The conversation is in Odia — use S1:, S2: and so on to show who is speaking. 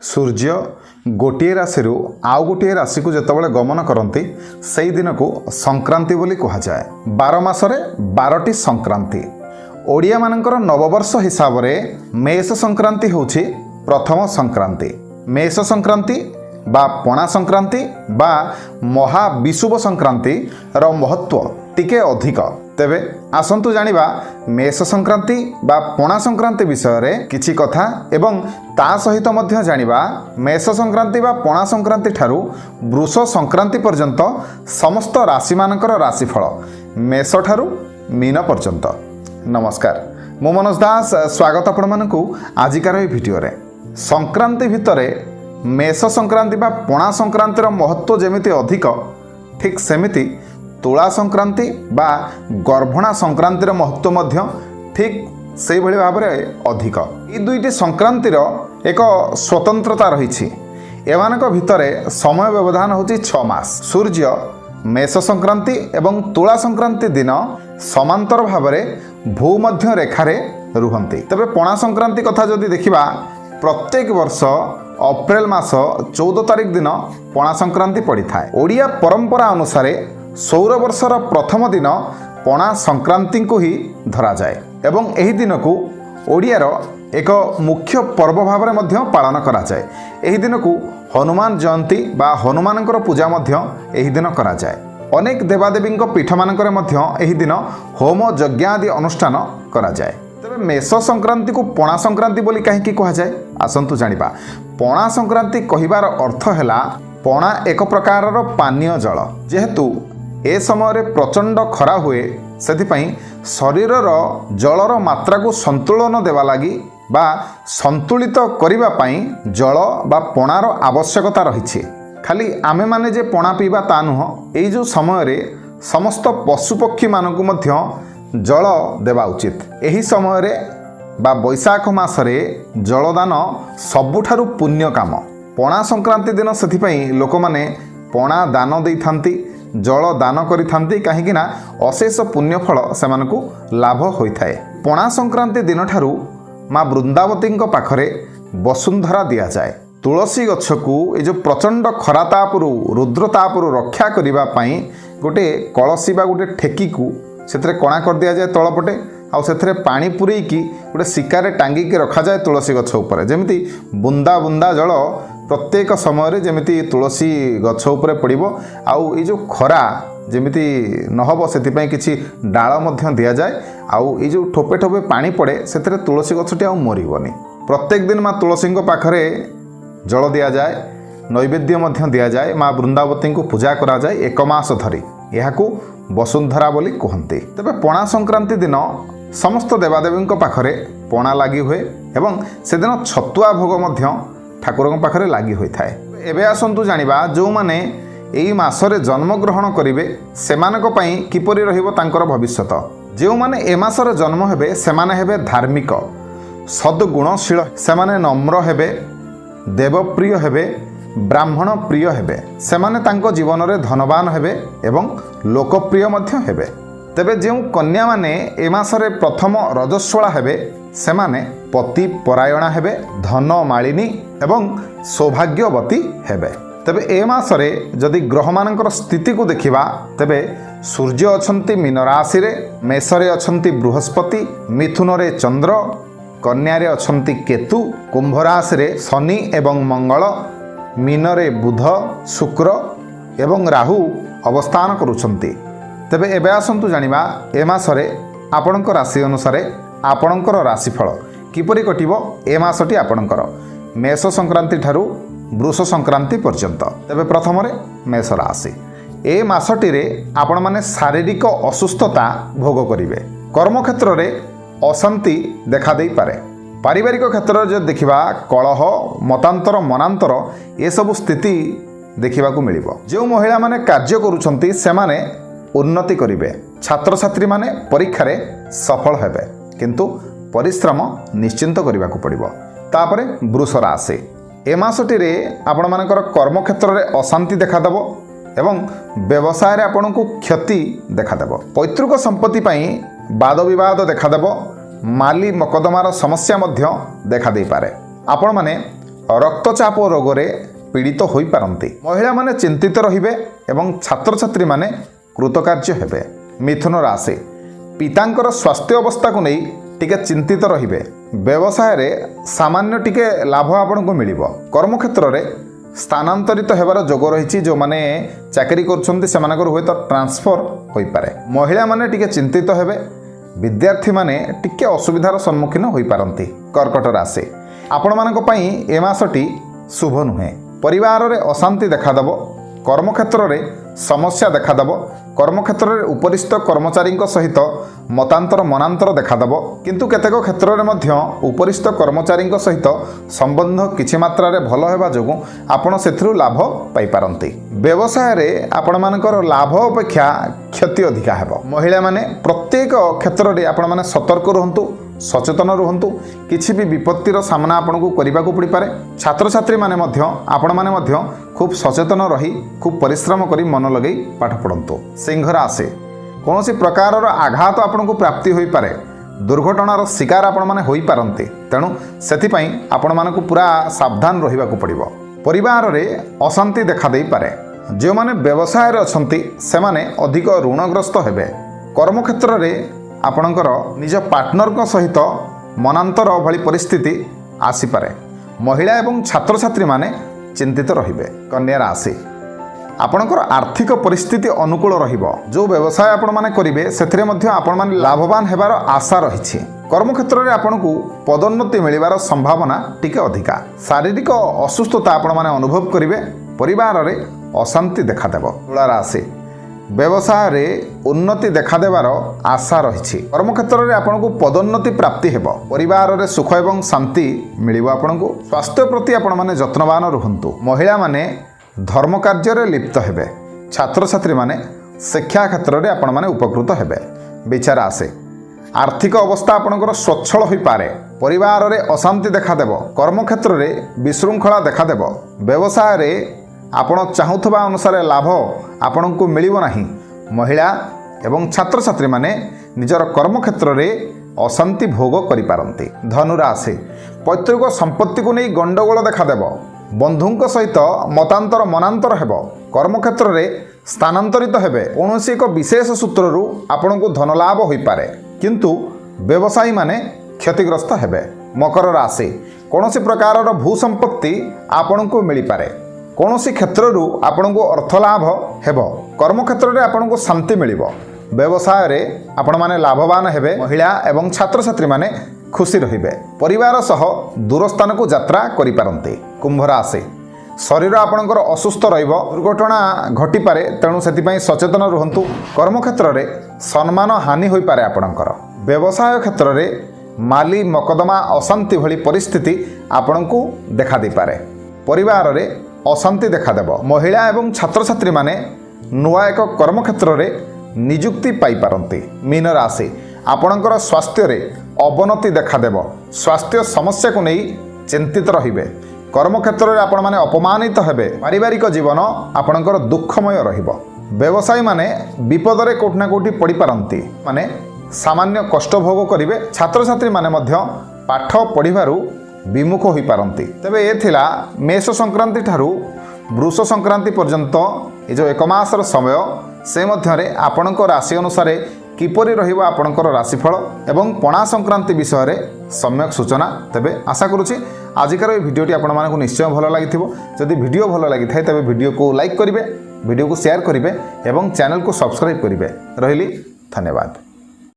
S1: सूर्य गोटे राशि आउ गोटे राशि को जितेबाला गमन करती से दिन को संक्रांति बोली कह जाए। 12 मासरे 12टी संक्रांति। ओडिया मानकर नववर्ष हिसाब से मेष संक्रांति होछि प्रथम संक्रांति। मेष संक्रांति बा पणा संक्रांति बा महाविषुव संक्रांति रो महत्व टिके अधिक। तेबे आसंतु जानिबा मेष संक्रांति बा पणा संक्रांति विषय रे किछि कथा एवं ता सहित मध्य जानिबा मेष संक्रांति बा पणा संक्रांति ठारू वृष संक्रांति पर्यंत समस्त राशि मानकर राशिफल मेष ठारू मीन पर्यंत। नमस्कार, मु मनोज दास स्वागत आपण मानकु आजिकार ए भिडियो रे। संक्रांति भितरे मेष संक्रांति बा पणा संक्रांतिर महत्व जेमिति अधिक ठीक सेमिति तुला संक्रांति बा गर्भणा संक्रांतिर महत्व मध्य ठीक से भली भाव में अधिक। ये दुईटी संक्रांतिर एक स्वतंत्रता रही। एमानक भितरे समय व्यवधान होची 6 मास। सूर्य मेष संक्रांति एवं तुला संक्रांति दिन समांतर भाव में भूमध्य रेखारे रुहंती। तबे पणा संक्रांति कथा जदि देखिबा प्रत्येक वर्ष अप्रैल मास 14 तारिख दिन पणा संक्रांति पड़ी थाए। ओडिया परंपरा अनुसार सौर वर्षर प्रथम दिन पणा संक्रांति को ही धरा जाए एवं एही दिन को ओडियार एक मुख्य पर्व भाव में मध्य पालन करा जाए। एही दिन को हनुमान जयंती बा हनुमानकर पूजा मध्य एही दिन करा जाए। अनेक देवादेवी पीठ मानकर मध्य एही दिन होम यज्ञ आदि अनुष्ठान करा जाए। तेरे मेष संक्रांति को पणा संक्रांति बोली कहीं कह जाए आसंतु जानिबा। पणा संक्रांति कहिबार अर्थ हैला पणा एक प्रकार पानीय जल। जेहेतु ए समय प्रचंड खरा हुए से शरीरर जलर मात्रा को संतुलन देवा लगी बा संतुलित करिबा पई जल बा पणार आवश्यकता रही। खाली आमे माने जे पणा पीबा ता नुह, एई जो समय रे समस्त पशुपक्षी मानकु मध्य जल देवा उचित। एही समय रे बा बैशाख मासरे जलदान सबुठारु पुण्य काम। पणा संक्रांति दिन से लोक माने पणा दान देई थांती, जल दान करि थांती, कहीं ना अशेष पुण्यफल से लाभ होता है। पणा संक्रांति दिन ठारू माँ वृंदावती पाखरे वसुंधरा दि जाए। तुलसी गछ को ये जो प्रचंड खरातापरू रुद्रतापरू रक्षा करने गोटे कलसी बा गोटे ठेकी को से कणा कर दि जाए तलपटे आउ से पानी पुरेकी गोटे शिकार टांगिकी रखा जाए तुलसी गछ उपर। जमिति बुंदा बुंदा जल प्रत्येक समय जमिति तुलसी गछ उपरे पड़िबो आउ ये जो खरा जमिति नहब से किछि डाल मध्य दिया जाए। आउ ये जो ठोपे ठोपे पानी पड़े से तुलसी गछटी आउ मरिबनी। प्रत्येक दिन माँ तुलसी पाखरे जल दिया जाए, नैवेद्य मध्य दिया जाए। माँ वृंदावती को पूजा करा जाए 1 मास धरी। यहाकू वसुंधरा बोली कहते। तेबे पणा संक्रांति दिन समस्त देवादेवी पाखरे पणा लगी हुए एवं से दिन छतुआ भोग मध्य ठाकुर पाखरे लगी होता है। एबे आसंतु जानिबा जो माने एई मासरे जन्म ग्रहण करिवे सेमानक पई किपरि रहिबो तांकर भविष्यत। जो माने ए मासरे जन्म हेबे सेमाने हेबे धार्मिक सद्गुणशील, सेमाने नम्र हेबे, देवप्रिय हेबे, ब्राह्मण प्रिय हेबे, सेमाने तांको जीवन रे धनवान हेबे एवं लोकप्रिय मध्य हेबे। तेबे जो कन्या माने ए मासरे प्रथम रजस्वला हेबे सेमाने पति परायणा हेबे, धन मालिनी एवं सौभाग्यवती हेबे। तेबे ए मासरे जदि ग्रह मानकर स्थिति को देखिबा तेबे सूर्य अछंती मीन राशि रे, मेष रे अछंती बृहस्पति, मिथुन रे चंद्र, कन्या रे अछंती केतु, कुंभ राशि रे शनि एवं मंगल, मीन रे बुध, शुक्र एवं राहु अवस्थान करुछंती। तेबे एबे आसंतु जानिबा ए मासरे आपणक राशि अनुसार आपणकर राशिफल किपरि कटिबो ए मासटी आपणकर मेष संक्रांति ठारू वृष संक्रांति पर्यंत। तेबे प्रथम रे मेष राशि। ए मासटी रे आपण माने शारीरिक असुस्थता भोग करिवे। कर्म क्षेत्र रे अशांति देखा देई पारे। पारिवारिक क्षेत्र रे देखिबा कलह मतांतर मनांतर ए सब स्थिति देखिबा को मिलिबो। जो महिला माने कार्य करूछंती सेमाने उन्नति करिवे। छात्र छात्री माने परीक्षा रे सफल हेबे, किंतु परिश्रम निश्चिंत करने को पड़ो। तापरे वृष राशि। ए मासटी रे आपण मानकर कर्म क्षेत्र रे अशांति देखादेव एवं व्यवसाय रे आपण को क्षति देखादेव। पैतृक संपत्ति पाई वाद विवाद देखादेव। माली मकदमार समस्या मध्य देखा दे पारे। आपण माने ରକ୍ତଚାପ ରୋଗରେ ପୀଡ଼ିତ ହୋଇପାରନ୍ତି। ମହିଳାମାନେ ଚିନ୍ତିତ ରହିବେ ଏବଂ ଛାତ୍ରଛାତ୍ରୀମାନେ କୃତକାର୍ଯ୍ୟ ହେବେ। ମିଥୁନ ରାଶି, ପିତାଙ୍କର ସ୍ୱାସ୍ଥ୍ୟ ଅବସ୍ଥାକୁ ନେଇ ଟିକେ ଚିନ୍ତିତ ରହିବେ। ବ୍ୟବସାୟରେ ସାମାନ୍ୟ ଟିକେ ଲାଭ ଆପଣଙ୍କୁ ମିଳିବ। କର୍ମକ୍ଷେତ୍ରରେ ସ୍ଥାନାନ୍ତରିତ ହେବାର ଯୋଗ ରହିଛି। ଯେଉଁମାନେ ଚାକିରି କରୁଛନ୍ତି ସେମାନଙ୍କର ହୁଏତ ଟ୍ରାନ୍ସଫର ହୋଇପାରେ। ମହିଳାମାନେ ଟିକେ ଚିନ୍ତିତ ହେବେ। ବିଦ୍ୟାର୍ଥୀମାନେ ଟିକେ ଅସୁବିଧାର ସମ୍ମୁଖୀନ ହୋଇପାରନ୍ତି। କର୍କଟ ରାଶି, ଆପଣମାନଙ୍କ ପାଇଁ ଏ ମାସଟି ଶୁଭ ନୁହେଁ। ପରିବାରରେ ଅଶାନ୍ତି ଦେଖାଦେବ। କର୍ମକ୍ଷେତ୍ରରେ ସମସ୍ୟା ଦେଖାଦେବ। କର୍ମକ୍ଷେତ୍ରରେ ଉପରିସ୍ଥ କର୍ମଚାରୀଙ୍କ ସହିତ ମନାନ୍ତର ଦେଖାଦେବ। କିନ୍ତୁ କେତେକ କ୍ଷେତ୍ରରେ ମଧ୍ୟ ଉପରିସ୍ଥ କର୍ମଚାରୀଙ୍କ ସହିତ ସମ୍ବନ୍ଧ କିଛି ମାତ୍ରାରେ ଭଲ ହେବା ଯୋଗୁଁ ଆପଣ ସେଥିରୁ ଲାଭ ପାଇପାରନ୍ତି। ବ୍ୟବସାୟରେ ଆପଣମାନଙ୍କର ଲାଭ ଅପେକ୍ଷା କ୍ଷତି ଅଧିକା ହେବ। ମହିଳାମାନେ ପ୍ରତ୍ୟେକ କ୍ଷେତ୍ରରେ ଆପଣମାନେ ସତର୍କ ରୁହନ୍ତୁ, ସଚେତନ ରୁହନ୍ତୁ। କିଛି ବି ବିପତ୍ତିର ସାମ୍ନା ଆପଣଙ୍କୁ କରିବାକୁ ପଡ଼ିପାରେ। ଛାତ୍ରଛାତ୍ରୀମାନେ ମଧ୍ୟ ଆପଣମାନେ ମଧ୍ୟ ଖୁବ୍ ସଚେତନ ରହି ଖୁବ୍ ପରିଶ୍ରମ କରି ମନ ଲଗାଇ ପାଠ ପଢ଼ନ୍ତୁ। ସିଂହ ରାଶି, କୌଣସି ପ୍ରକାରର ଆଘାତ ଆପଣଙ୍କୁ ପ୍ରାପ୍ତି ହୋଇପାରେ। ଦୁର୍ଘଟଣାର ଶିକାର ଆପଣମାନେ ହୋଇପାରନ୍ତି। ତେଣୁ ସେଥିପାଇଁ ଆପଣମାନଙ୍କୁ ପୁରା ସାବଧାନ ରହିବାକୁ ପଡ଼ିବ। ପରିବାରରେ ଅଶାନ୍ତି ଦେଖାଦେଇପାରେ। ଯେଉଁମାନେ ବ୍ୟବସାୟରେ ଅଛନ୍ତି ସେମାନେ ଅଧିକ ଋଣଗ୍ରସ୍ତ ହେବେ। କର୍ମକ୍ଷେତ୍ରରେ ଆପଣଙ୍କର ନିଜ ପାର୍ଟନରଙ୍କ ସହିତ ମନାନ୍ତର ଭଳି ପରିସ୍ଥିତି ଆସିପାରେ। ମହିଳା ଏବଂ ଛାତ୍ରଛାତ୍ରୀମାନେ ଚିନ୍ତିତ ରହିବେ। କନ୍ୟା ରାଶି, ଆପଣଙ୍କର ଆର୍ଥିକ ପରିସ୍ଥିତି ଅନୁକୂଳ ରହିବ। ଯେଉଁ ବ୍ୟବସାୟ ଆପଣମାନେ କରିବେ ସେଥିରେ ମଧ୍ୟ ଆପଣମାନେ ଲାଭବାନ ହେବାର ଆଶା ରହିଛି। କର୍ମକ୍ଷେତ୍ରରେ ଆପଣଙ୍କୁ ପଦୋନ୍ନତି ମିଳିବାର ସମ୍ଭାବନା ଟିକେ ଅଧିକା। ଶାରୀରିକ ଅସୁସ୍ଥତା ଆପଣମାନେ ଅନୁଭବ କରିବେ। ପରିବାରରେ ଅଶାନ୍ତି ଦେଖାଦେବ। ତୁଳା ରାଶି, ବ୍ୟବସାୟରେ ଉନ୍ନତି ଦେଖାଦେବାର ଆଶା ରହିଛି। କର୍ମକ୍ଷେତ୍ରରେ ଆପଣଙ୍କୁ ପଦୋନ୍ନତି ପ୍ରାପ୍ତି ହେବ। ପରିବାରରେ ସୁଖ ଏବଂ ଶାନ୍ତି ମିଳିବ ଆପଣଙ୍କୁ। ସ୍ୱାସ୍ଥ୍ୟ ପ୍ରତି ଆପଣମାନେ ଯତ୍ନବାନ ରୁହନ୍ତୁ। ମହିଳାମାନେ ଧର୍ମ କାର୍ଯ୍ୟରେ ଲିପ୍ତ ହେବେ। ଛାତ୍ରଛାତ୍ରୀମାନେ ଶିକ୍ଷା କ୍ଷେତ୍ରରେ ଆପଣମାନେ ଉପକୃତ ହେବେ। ବିଛା ରାଶି, ଆର୍ଥିକ ଅବସ୍ଥା ଆପଣଙ୍କର ସ୍ୱଚ୍ଛଳ ହୋଇପାରେ। ପରିବାରରେ ଅଶାନ୍ତି ଦେଖାଦେବ। କର୍ମକ୍ଷେତ୍ରରେ ବିଶୃଙ୍ଖଳା ଦେଖାଦେବ। ବ୍ୟବସାୟରେ ଆପଣ ଚାହୁଁଥିବା ଅନୁସାରେ ଲାଭ ଆପଣଙ୍କୁ ମିଳିବ ନାହିଁ। ମହିଳା ଏବଂ ଛାତ୍ରଛାତ୍ରୀମାନେ ନିଜର କର୍ମକ୍ଷେତ୍ରରେ ଅଶାନ୍ତି ଭୋଗ କରିପାରନ୍ତି। ଧନୁ ରାଶି, ପୈତୃକ ସମ୍ପତ୍ତିକୁ ନେଇ ଗଣ୍ଡଗୋଳ ଦେଖାଦେବ। ବନ୍ଧୁଙ୍କ ସହିତ ମନାନ୍ତର ହେବ। କର୍ମକ୍ଷେତ୍ରରେ ସ୍ଥାନାନ୍ତରିତ ହେବେ। କୌଣସି ଏକ ବିଶେଷ ସୂତ୍ରରୁ ଆପଣଙ୍କୁ ଧନଲାଭ ହୋଇପାରେ, କିନ୍ତୁ ବ୍ୟବସାୟୀମାନେ କ୍ଷତିଗ୍ରସ୍ତ ହେବେ। ମକର ରାଶି, କୌଣସି ପ୍ରକାରର ଭୂସମ୍ପତ୍ତି ଆପଣଙ୍କୁ ମିଳିପାରେ। କୌଣସି କ୍ଷେତ୍ରରୁ ଆପଣଙ୍କୁ ଅର୍ଥଲାଭ ହେବ। କର୍ମକ୍ଷେତ୍ରରେ ଆପଣଙ୍କୁ ଶାନ୍ତି ମିଳିବ। ବ୍ୟବସାୟରେ ଆପଣମାନେ ଲାଭବାନ ହେବେ। ମହିଳା ଏବଂ ଛାତ୍ରଛାତ୍ରୀମାନେ ଖୁସି ରହିବେ। ପରିବାର ସହ ଦୂର ସ୍ଥାନକୁ ଯାତ୍ରା କରିପାରନ୍ତି। କୁମ୍ଭ ରାଶି, ଶରୀର ଆପଣଙ୍କର ଅସୁସ୍ଥ ରହିବ। ଦୁର୍ଘଟଣା ଘଟିପାରେ, ତେଣୁ ସେଥିପାଇଁ ସଚେତନ ରୁହନ୍ତୁ। କର୍ମକ୍ଷେତ୍ରରେ ସମ୍ମାନ ହାନି ହୋଇପାରେ ଆପଣଙ୍କର। ବ୍ୟବସାୟ କ୍ଷେତ୍ରରେ ମାଲି ମକଦ୍ଦମା ଅଶାନ୍ତି ଭଳି ପରିସ୍ଥିତି ଆପଣଙ୍କୁ ଦେଖାଦେଇପାରେ। ପରିବାରରେ ଅଶାନ୍ତି ଦେଖାଦେବ। ମହିଳା ଏବଂ ଛାତ୍ରଛାତ୍ରୀମାନେ ନୂଆ ଏକ କର୍ମକ୍ଷେତ୍ରରେ ନିଯୁକ୍ତି ପାଇପାରନ୍ତି। ମୀନ ରାଶି, ଆପଣଙ୍କର ସ୍ୱାସ୍ଥ୍ୟରେ ଅବନତି ଦେଖାଦେବ। ସ୍ୱାସ୍ଥ୍ୟ ସମସ୍ୟାକୁ ନେଇ ଚିନ୍ତିତ ରହିବେ। କର୍ମକ୍ଷେତ୍ରରେ ଆପଣମାନେ ଅପମାନିତ ହେବେ। ପାରିବାରିକ ଜୀବନ ଆପଣଙ୍କର ଦୁଃଖମୟ ରହିବ। ବ୍ୟବସାୟୀମାନେ ବିପଦରେ କେଉଁଠି ନା କେଉଁଠି ପଡ଼ିପାରନ୍ତି। ମାନେ ସାମାନ୍ୟ କଷ୍ଟ ଭୋଗ କରିବେ। ଛାତ୍ରଛାତ୍ରୀମାନେ ମଧ୍ୟ ପାଠ ପଢ଼ିବାରୁ ବିମୁଖ ହୋଇପାରନ୍ତି। ତେବେ ଏ ଥିଲା ମେଷ ସଂକ୍ରାନ୍ତି ଠାରୁ ବୃଷ ସଂକ୍ରାନ୍ତି ପର୍ଯ୍ୟନ୍ତ ଏ ଯେଉଁ ଏକ ମାସର ସମୟ, ସେ ମଧ୍ୟରେ ଆପଣଙ୍କ ରାଶି ଅନୁସାରେ କିପରି ରହିବ ଆପଣଙ୍କର ରାଶିଫଳ ଏବଂ ପଣା ସଂକ୍ରାନ୍ତି ବିଷୟରେ ସମ୍ୟକ ସୂଚନା। ତେବେ ଆଶା କରୁଛି ଆଜିକାର এই ভিডিওটি ଆପଣମାନଙ୍କୁ ନିଶ୍ଚୟ ଭଲ ଲାଗିଥିବ। ଯଦି ଭିଡ଼ିଓ ଭଲ ଲାଗିଥାଏ ତେବେ ଭିଡ଼ିଓକୁ ଲାଇକ୍ କରିବେ, ଭିଡ଼ିଓକୁ ସେୟାର କରିବେ ଏବଂ ଚ୍ୟାନେଲକୁ ସବସ୍କ୍ରାଇବ୍ କରିବେ। ରହିଲି, ଧନ୍ୟବାଦ।